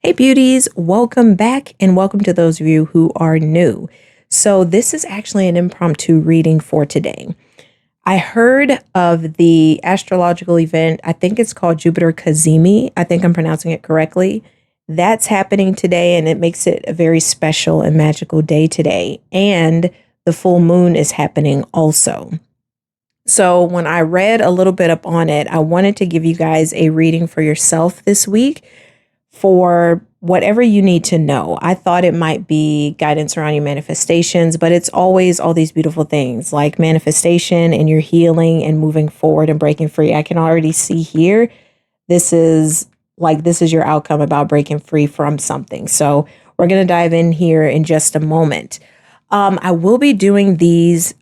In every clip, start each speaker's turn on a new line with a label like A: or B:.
A: Hey beauties, welcome back and welcome to those of you who are new. So this is actually an impromptu reading for today. I heard of the astrological event. I think it's called Jupiter cazimi. I think I'm pronouncing it correctly. That's happening today and it makes it a very special and magical day today. And the full moon is happening also. So when I read a little bit up on it, I wanted to give you guys a reading for yourself this week for whatever you need to know. I thought it might be guidance around your manifestations, but it's always all these beautiful things like manifestation and your healing and moving forward and breaking free. I can already see here, this is your outcome about breaking free from something. So we're going to dive in here in just a moment. I will be doing these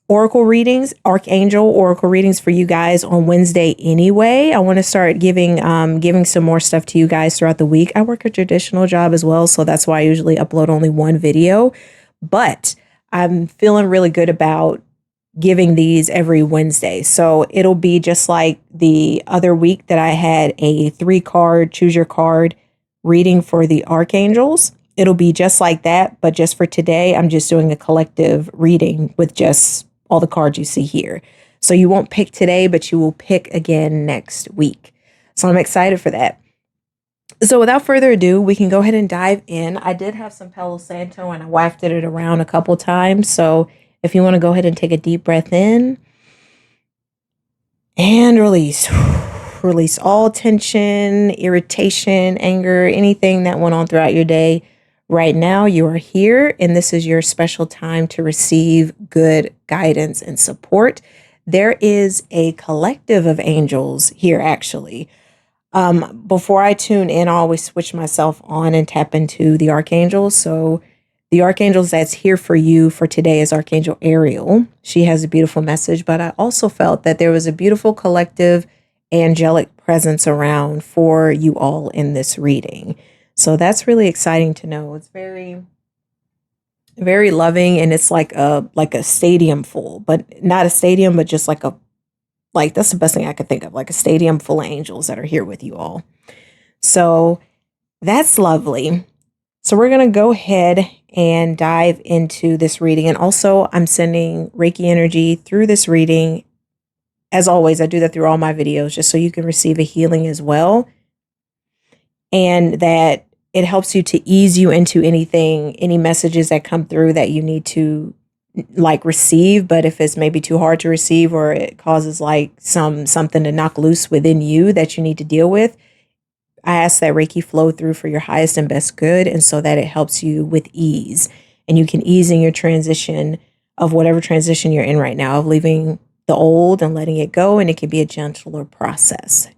A: oracle readings, archangel oracle readings for you guys on Wednesday anyway. I want to start giving some more stuff to you guys throughout the week. I work a traditional job as well, so that's why I usually upload only one video, but I'm feeling really good about giving these every Wednesday. So it'll be just like the other week that I had a 3-card choose your card reading for the archangels. It'll be just like that, but just for today, I'm just doing a collective reading with just all the cards you see here. So you won't pick today, but you will pick again next week. So I'm excited for that. So without further ado, we can go ahead and dive in. I did have some Palo Santo and I wafted it around a couple times. So if you want to go ahead and take a deep breath in and release. Release all tension, irritation, anger, anything that went on throughout your day. Right now, you are here, and this is your special time to receive good guidance and support. There is a collective of angels here, actually. Before I tune in, I always switch myself on and tap into the archangels. So the archangels that's here for you for today is Archangel Ariel. She has a beautiful message, but I also felt that there was a beautiful collective angelic presence around for you all in this reading. So that's really exciting to know. It's very, very loving, and it's like a stadium full, but not a stadium, but just like that's the best thing I could think of, like a stadium full of angels that are here with you all. So that's lovely. So we're going to go ahead and dive into this reading. And also I'm sending Reiki energy through this reading. As always, I do that through all my videos just so you can receive a healing as well. And that it helps you to ease you into any messages that come through that you need to receive. But if it's maybe too hard to receive or it causes something to knock loose within you that you need to deal with, I ask that Reiki flow through for your highest and best good, and so that it helps you with ease. And you can ease in your transition of whatever transition you're in right now, of leaving the old and letting it go, and it can be a gentler process.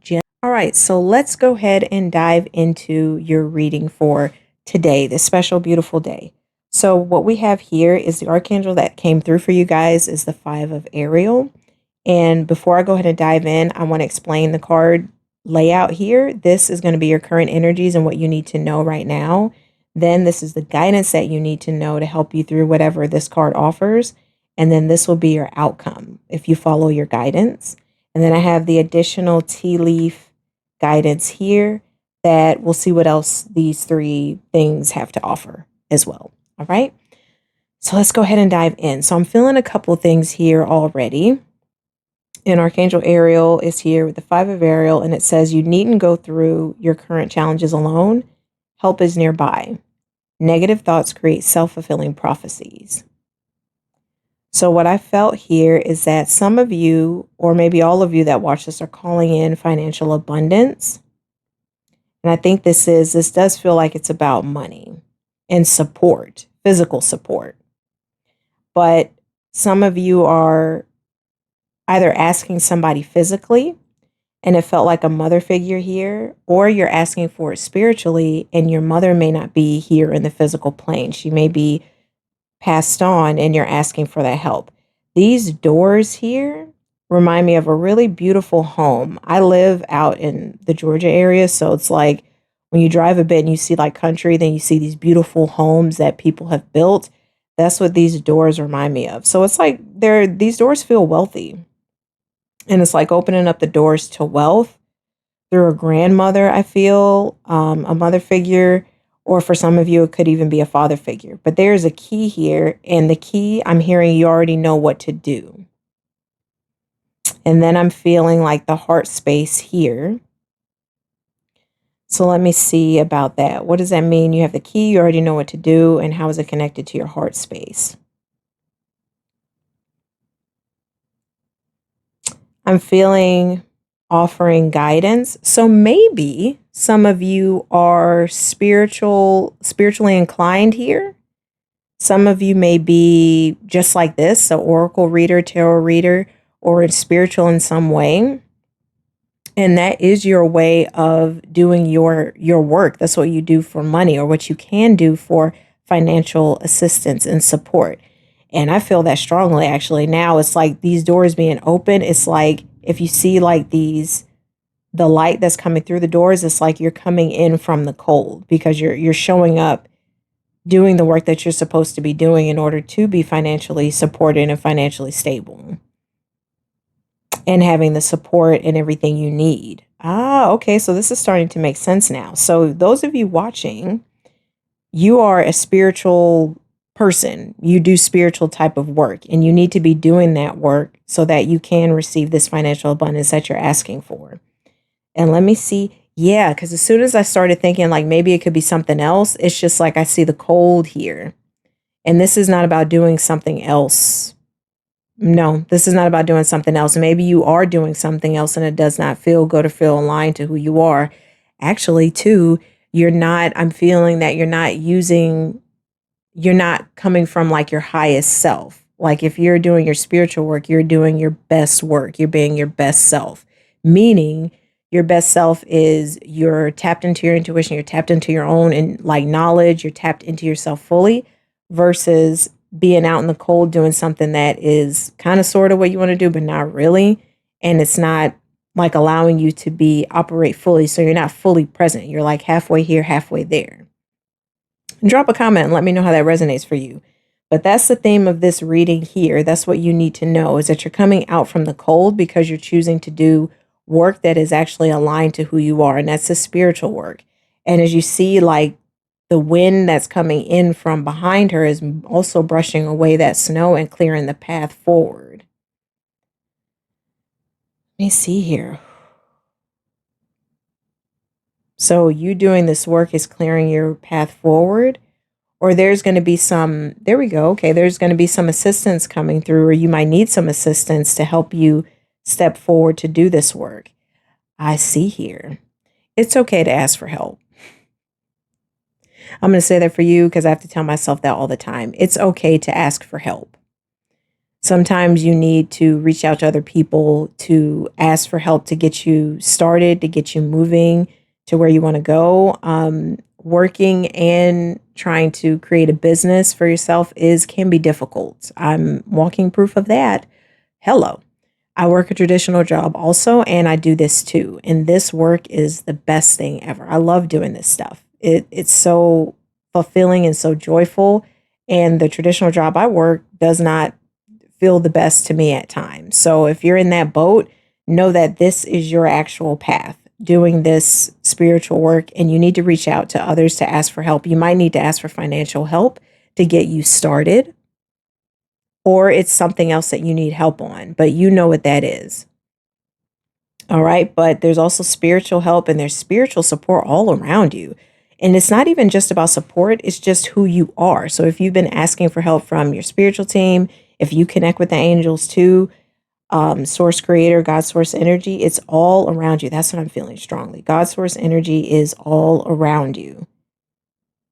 A: All right, so let's go ahead and dive into your reading for today, this special, beautiful day. So what we have here is the archangel that came through for you guys is the 5 of Ariel. And before I go ahead and dive in, I want to explain the card layout here. This is going to be your current energies and what you need to know right now. Then this is the guidance that you need to know to help you through whatever this card offers. And then this will be your outcome if you follow your guidance. And then I have the additional tea leaf guidance here that we'll see what else these 3 things have to offer as well. All right. So let's go ahead and dive in. So I'm feeling a couple things here already. And Archangel Ariel is here with the 5 of Ariel, and it says you needn't go through your current challenges alone. Help is nearby. Negative thoughts create self-fulfilling prophecies. So what I felt here is that some of you, or maybe all of you that watch this, are calling in financial abundance. And I think this does feel like it's about money and support, physical support. But some of you are either asking somebody physically, and it felt like a mother figure here, or you're asking for it spiritually, and your mother may not be here in the physical plane. She may be passed on, and you're asking for that help. These doors here remind me of a really beautiful home. I live out in the Georgia area, so it's like when you drive a bit and you see like country, then you see these beautiful homes that people have built. That's what these doors remind me of. So it's like these doors feel wealthy. And it's like opening up the doors to wealth. through a grandmother, I feel, a mother figure, or for some of you, it could even be a father figure. But there's a key here, and the key, I'm hearing you already know what to do. And then I'm feeling like the heart space here. So let me see about that. What does that mean? You have the key, you already know what to do, and how is it connected to your heart space? I'm feeling offering guidance. So maybe some of you are spiritually inclined here. Some of you may be just like this, an oracle reader, tarot reader, or spiritual in some way. And that is your way of doing your work. That's what you do for money, or what you can do for financial assistance and support. And I feel that strongly actually. Now it's like these doors being open. It's like if you see like the light that's coming through the doors, it's like you're coming in from the cold because you're showing up doing the work that you're supposed to be doing in order to be financially supported and financially stable, and having the support and everything you need. Okay. So this is starting to make sense now. So those of you watching, you are a spiritual person. You do spiritual type of work, and you need to be doing that work so that you can receive this financial abundance that you're asking for. And let me see. Yeah, because as soon as I started thinking like maybe it could be something else, it's just like I see the cold here. And this is not about doing something else. No, this is not about doing something else. Maybe you are doing something else and it does not feel good or feel aligned to who you are. Actually, too, I'm feeling that you're not coming from like your highest self. Like if you're doing your spiritual work, you're doing your best work. You're being your best self, meaning your best self is you're tapped into your intuition, you're tapped into your own and like knowledge, you're tapped into yourself fully, versus being out in the cold doing something that is kind of sort of what you want to do, but not really. And it's not like allowing you to operate fully. So you're not fully present. You're like halfway here, halfway there. And drop a comment and let me know how that resonates for you. But that's the theme of this reading here. That's what you need to know, is that you're coming out from the cold because you're choosing to do work that is actually aligned to who you are. And that's the spiritual work. And as you see, like the wind that's coming in from behind her is also brushing away that snow and clearing the path forward. Let me see here. So you doing this work is clearing your path forward, or there's going to be there we go. Okay. There's going to be some assistance coming through, or you might need some assistance to help you step forward to do this work. I see here. It's okay to ask for help. I'm going to say that for you because I have to tell myself that all the time. It's okay to ask for help. Sometimes you need to reach out to other people to ask for help to get you started, to get you moving to where you want to go. Working and trying to create a business for yourself can be difficult. I'm walking proof of that. Hello. I work a traditional job also, and I do this too. And this work is the best thing ever. I love doing this stuff. It's so fulfilling and so joyful. And the traditional job I work does not feel the best to me at times. So if you're in that boat, know that this is your actual path, doing this spiritual work, and you need to reach out to others to ask for help. You might need to ask for financial help to get you started, or it's something else that you need help on, but you know what that is. All right. But there's also spiritual help and there's spiritual support all around you. And it's not even just about support, it's just who you are. So if you've been asking for help from your spiritual team, if you connect with the angels too, source creator, God source energy, it's all around you. That's what I'm feeling strongly. God source energy is all around you.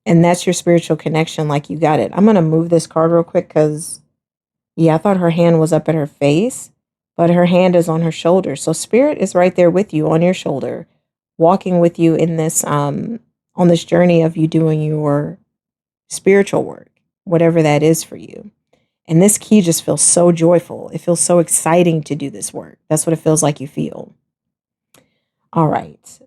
A: And that's your spiritual connection. Like you got it. I'm going to move this card real quick because, yeah, I thought her hand was up at her face, but her hand is on her shoulder. So spirit is right there with you on your shoulder, walking with you in this, on this journey of you doing your spiritual work, whatever that is for you. And this key just feels so joyful. It feels so exciting to do this work. That's what it feels like you feel. All right.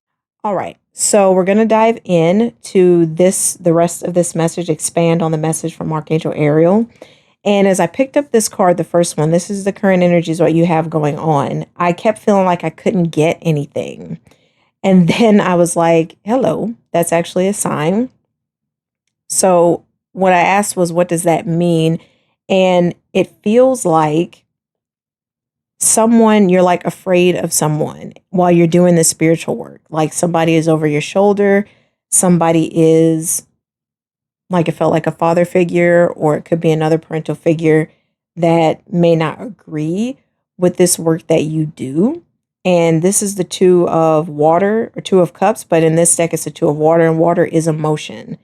A: All right. So we're going to dive in to the rest of this message, expand on the message from Archangel Ariel. And as I picked up this card, the first one, this is the current energies, what you have going on. I kept feeling like I couldn't get anything. And then I was like, hello, that's actually a sign. So what I asked was, what does that mean? And it feels like someone, you're like afraid of someone while you're doing this spiritual work. Like somebody is over your shoulder, somebody is like, it felt like a father figure, or it could be another parental figure that may not agree with this work that you do. And this is the two of water, or two of cups, but in this deck, it's the two of water, and water is emotion.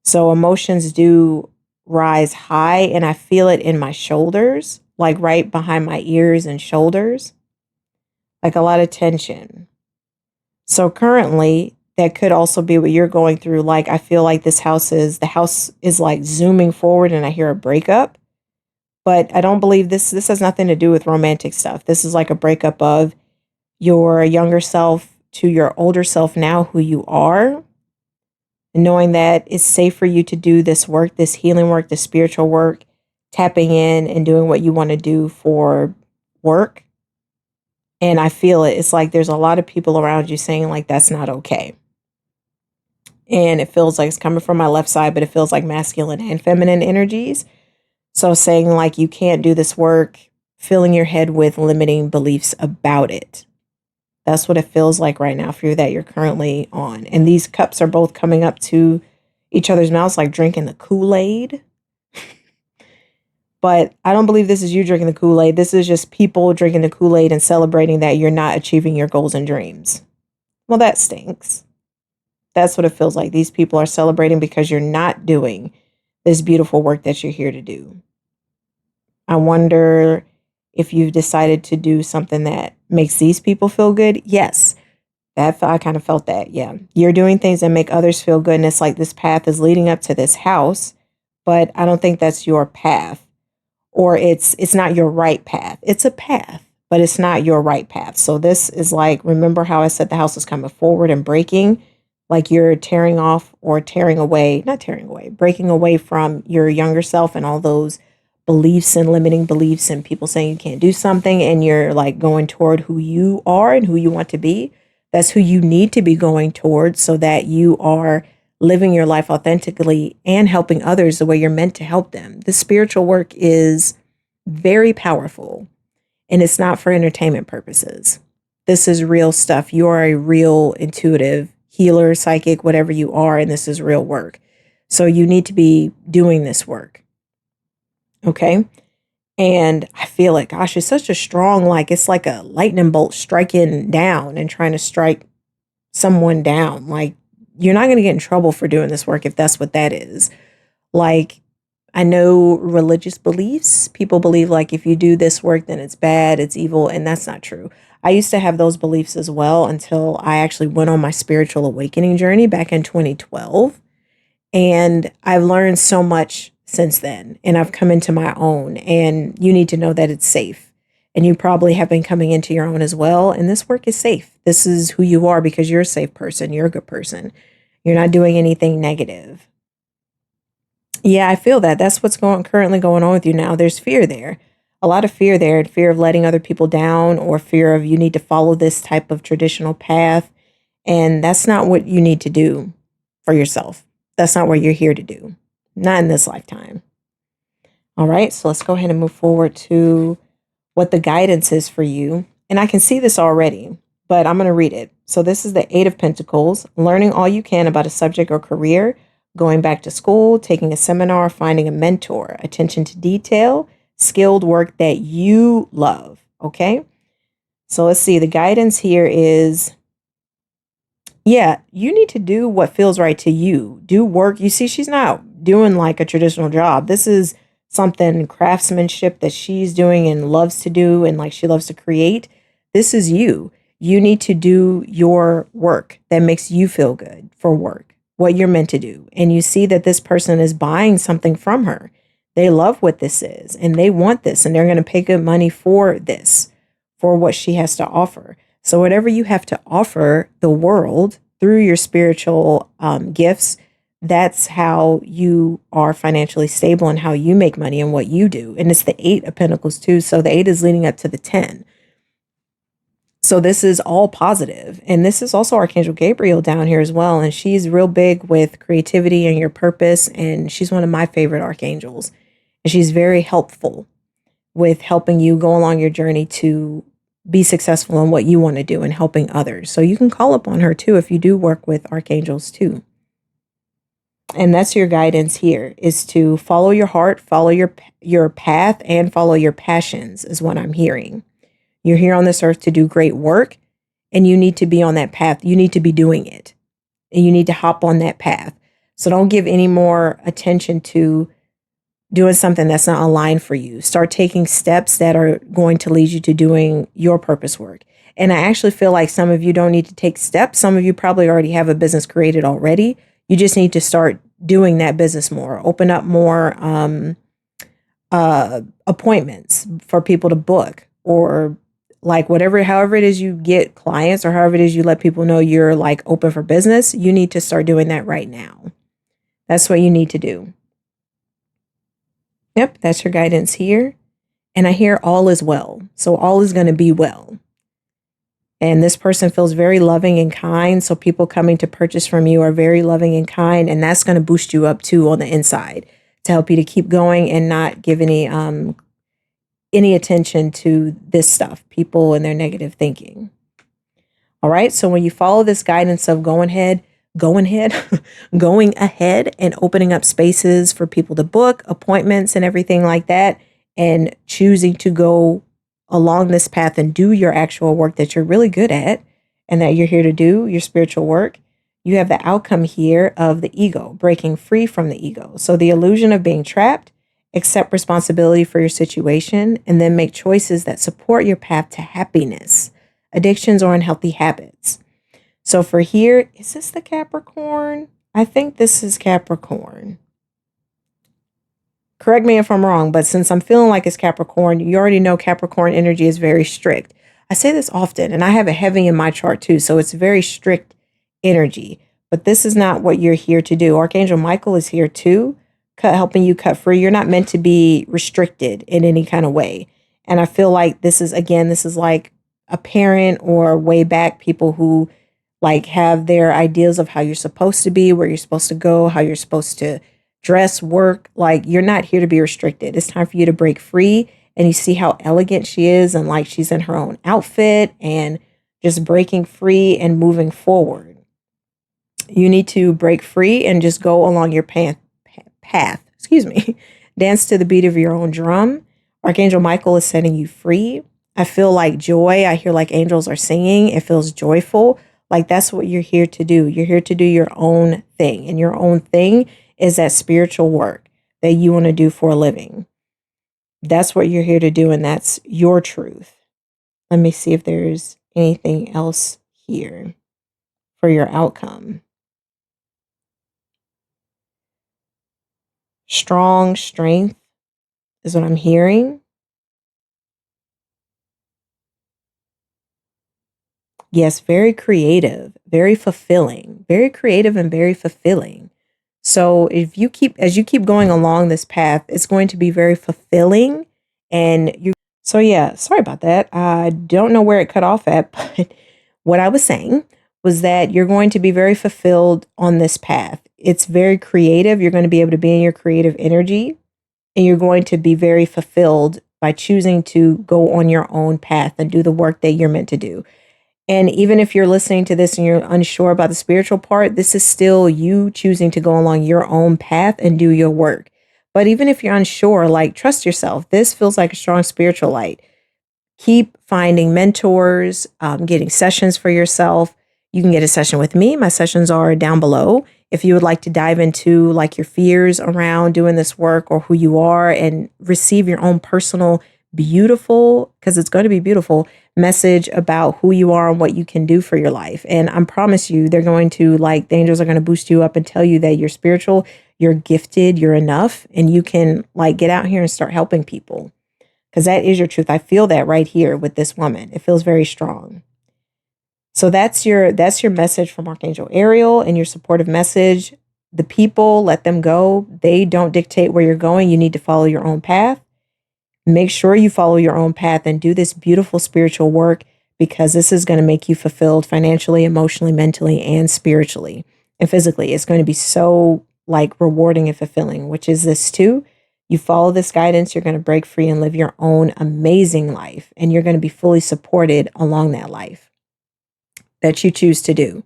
A: So emotions do rise high, and I feel it in my shoulders, like right behind my ears and shoulders, like a lot of tension. So currently, that could also be what you're going through. Like, I feel like the house is like zooming forward, and I hear a breakup. But I don't believe this has nothing to do with romantic stuff. This is like a breakup of your younger self to your older self now, who you are, and knowing that it's safe for you to do this work, this healing work, this spiritual work, tapping in and doing what you want to do for work. And I feel it. It's like there's a lot of people around you saying like, that's not okay. And it feels like it's coming from my left side, but it feels like masculine and feminine energies. So saying like, you can't do this work, filling your head with limiting beliefs about it. That's what it feels like right now for you that you're currently on. And these cups are both coming up to each other's mouths, like drinking the Kool-Aid. But I don't believe this is you drinking the Kool-Aid. This is just people drinking the Kool-Aid and celebrating that you're not achieving your goals and dreams. Well, that stinks. That's what it feels like. These people are celebrating because you're not doing this beautiful work that you're here to do. I wonder if you've decided to do something that makes these people feel good. Yes, I kind of felt that. Yeah, you're doing things that make others feel good. And it's like this path is leading up to this house, but I don't think that's your path, or it's not your right path. It's a path, but it's not your right path. So this is like, remember how I said the house is coming forward and breaking, like you're tearing off or tearing away, not tearing away, breaking away from your younger self and all those beliefs and limiting beliefs and people saying you can't do something, and you're like going toward who you are and who you want to be. That's who you need to be going towards, so that you are living your life authentically and helping others the way you're meant to help them. The spiritual work is very powerful, and it's not for entertainment purposes. This is real stuff. You are a real intuitive healer, psychic, whatever you are, and this is real work. So you need to be doing this work. Okay. And I feel like, gosh, it's such a strong, like, it's like a lightning bolt striking down and trying to strike someone down. Like, you're not going to get in trouble for doing this work if that's what that is. Like, I know religious beliefs, people believe like if you do this work, then it's bad, it's evil. And that's not true. I used to have those beliefs as well until I actually went on my spiritual awakening journey back in 2012. And I've learned so much since then, and I've come into my own, and you need to know that it's safe. And you probably have been coming into your own as well. And this work is safe. This is who you are because you're a safe person. You're a good person. You're not doing anything negative. Yeah, I feel that. That's what's currently going on with you now. There's fear there. A lot of fear there, and fear of letting other people down, or fear of you need to follow this type of traditional path. And that's not what you need to do for yourself. That's not what you're here to do. Not in this lifetime. All right, so let's go ahead and move forward to what the guidance is for you. And I can see this already, but I'm going to read it. So this is the Eight of Pentacles, learning all you can about a subject or career, going back to school, taking a seminar, finding a mentor, attention to detail, skilled work that you love. Okay, so let's see. The guidance here is, yeah, you need to do what feels right to you. Do work. You see, she's not doing like a traditional job. This is something craftsmanship that she's doing and loves to do, and like she loves to create. This is you. You need to do your work that makes you feel good for work, what you're meant to do. And you see that this person is buying something from her. They love what this is and they want this, and they're going to pay good money for this, for what she has to offer. So whatever you have to offer the world through your spiritual gifts, that's how you are financially stable and how you make money and what you do. And it's the Eight of Pentacles too. So the 8 is leading up to the 10. So this is all positive. And this is also Archangel Gabriel down here as well. And she's real big with creativity and your purpose. And she's one of my favorite archangels. And she's very helpful with helping you go along your journey to be successful in what you want to do and helping others. So you can call upon her too if you do work with archangels too. And that's your guidance here, is to follow your heart, follow your path, and follow your passions is what I'm hearing. You're here on this earth to do great work, and you need to be on that path. You need to be doing it, and you need to hop on that path. So don't give any more attention to doing something that's not aligned for you. Start taking steps that are going to lead you to doing your purpose work. And I actually feel like some of you don't need to take steps. Some of you probably already have a business created already. You just need to start doing that business more. Open up more appointments for people to book, or like however it is you get clients, or however it is you let people know you're like open for business. You need to start doing that right now. That's what you need to do. Yep, that's your guidance here. And I hear all is well. So all is going to be well. And this person feels very loving and kind. So people coming to purchase from you are very loving and kind. And that's going to boost you up too on the inside to help you to keep going and not give any attention to this stuff, people and their negative thinking. All right. So when you follow this guidance of going ahead and opening up spaces for people to book appointments and everything like that, and choosing to go along this path and do your actual work that you're really good at and that you're here to do, your spiritual work, you have the outcome here of the ego, breaking free from the ego. So the illusion of being trapped, accept responsibility for your situation, and then make choices that support your path to happiness, addictions, or unhealthy habits. So for here, is this the Capricorn? I think this is Capricorn. Correct me if I'm wrong, but since I'm feeling like it's Capricorn, you already know Capricorn energy is very strict. I say this often, and I have it heavy in my chart too, so it's very strict energy. But this is not what you're here to do. Archangel Michael is here too, helping you cut free. You're not meant to be restricted in any kind of way. And I feel like this is like a parent or way back people who like have their ideas of how you're supposed to be, where you're supposed to go, how you're supposed to dress, work. Like, you're not here to be restricted. It's time for you to break free. And you see how elegant she is, and like she's in her own outfit and just breaking free and moving forward. You need to break free and just go along your path. Dance to the beat of your own drum. Archangel Michael is setting you free. I feel like joy. I hear like angels are singing. It feels joyful. Like that's what you're here to do. You're here to do your own thing. And your own thing is that spiritual work that you want to do for a living. That's what you're here to do. And that's your truth. Let me see if there's anything else here for your outcome. Strong strength is what I'm hearing. Yes, very creative, very fulfilling, very creative and very fulfilling. So as you keep going along this path, it's going to be very fulfilling. So yeah, sorry about that. I don't know where it cut off at, but what I was saying was that you're going to be very fulfilled on this path. It's very creative. You're going to be able to be in your creative energy, and you're going to be very fulfilled by choosing to go on your own path and do the work that you're meant to do. And even if you're listening to this and you're unsure about the spiritual part, this is still you choosing to go along your own path and do your work. But even if you're unsure, like, trust yourself. This feels like a strong spiritual light. Keep finding mentors, getting sessions for yourself. You can get a session with me. My sessions are down below. If you would like to dive into like your fears around doing this work or who you are and receive your own personal, beautiful, because it's going to be beautiful, message about who you are and what you can do for your life. And I promise you, they're going to the angels are going to boost you up and tell you that you're spiritual, you're gifted, you're enough, and you can get out here and start helping people. Because that is your truth. I feel that right here with this woman. It feels very strong. So that's your message from Archangel Ariel, and your supportive message. The people, let them go. They don't dictate where you're going. You need to follow your own path. Make sure you follow your own path and do this beautiful spiritual work, because this is going to make you fulfilled financially, emotionally, mentally, and spiritually and physically. It's going to be so like rewarding and fulfilling, which is this too. You follow this guidance, you're going to break free and live your own amazing life. And you're going to be fully supported along that life that you choose to do.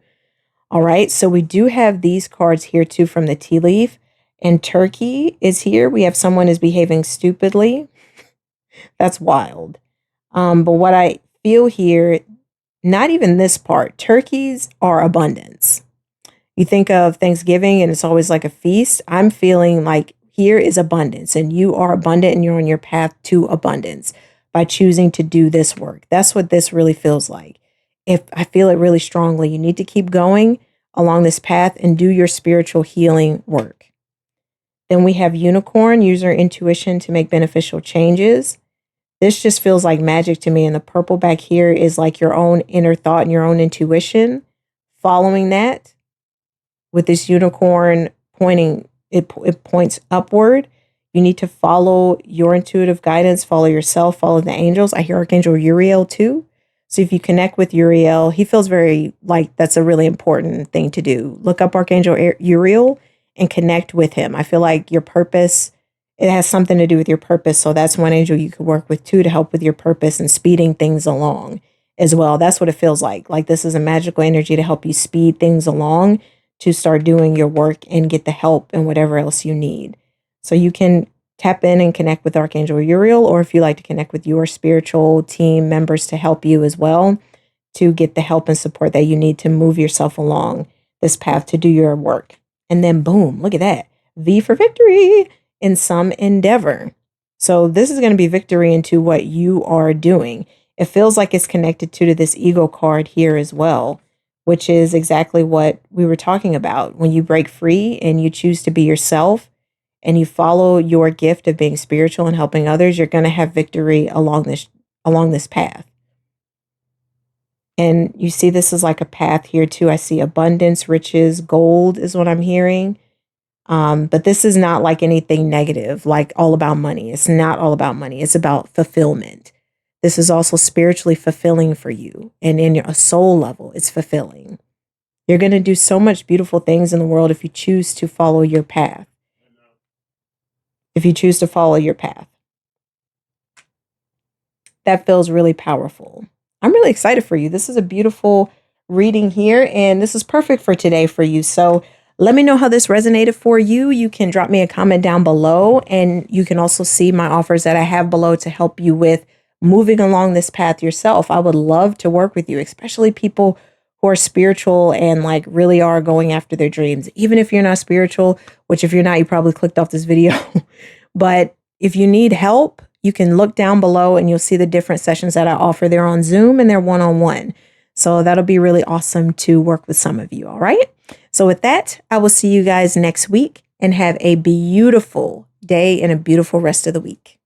A: All right. So we do have these cards here too from the tea leaf. And Turkey is here. We have someone is behaving stupidly. That's wild. But what I feel here, not even this part, turkeys are abundance. You think of Thanksgiving and it's always like a feast. I'm feeling like here is abundance and you are abundant and you're on your path to abundance by choosing to do this work. That's what this really feels like. If I feel it really strongly, you need to keep going along this path and do your spiritual healing work. Then we have unicorn, use your intuition to make beneficial changes. This just feels like magic to me. And the purple back here is like your own inner thought and your own intuition. Following that with this unicorn pointing, it points upward. You need to follow your intuitive guidance, follow yourself, follow the angels. I hear Archangel Uriel too. So if you connect with Uriel, he feels very like that's a really important thing to do. Look up Archangel Uriel and connect with him. I feel like your purpose, it has something to do with your purpose. So that's one angel you could work with too to help with your purpose and speeding things along as well. That's what it feels like. Like this is a magical energy to help you speed things along to start doing your work and get the help and whatever else you need. So you can tap in and connect with Archangel Uriel, or if you like to connect with your spiritual team members to help you as well, to get the help and support that you need to move yourself along this path to do your work. And then boom, look at that. V for victory in some endeavor. So this is going to be victory into what you are doing. It feels like it's connected to this ego card here as well, which is exactly what we were talking about. When you break free and you choose to be yourself and you follow your gift of being spiritual and helping others, you're going to have victory along this path. And you see this is like a path here too. I see abundance, riches, gold is what I'm hearing. But this is not like anything negative, like all about money. It's not all about money. It's about fulfillment. This is also spiritually fulfilling for you. And in a soul level, it's fulfilling. You're going to do so much beautiful things in the world if you choose to follow your path. If you choose to follow your path. That feels really powerful. I'm really excited for you. This is a beautiful reading here, and this is perfect for today for you. So let me know how this resonated for you. You can drop me a comment down below, and you can also see my offers that I have below to help you with moving along this path yourself. I would love to work with you, especially people who are spiritual and like really are going after their dreams. Even if you're not spiritual, which if you're not, you probably clicked off this video. But if you need help, you can look down below and you'll see the different sessions that I offer. They're on Zoom and they're one-on-one. So that'll be really awesome to work with some of you. All right. So with that, I will see you guys next week and have a beautiful day and a beautiful rest of the week.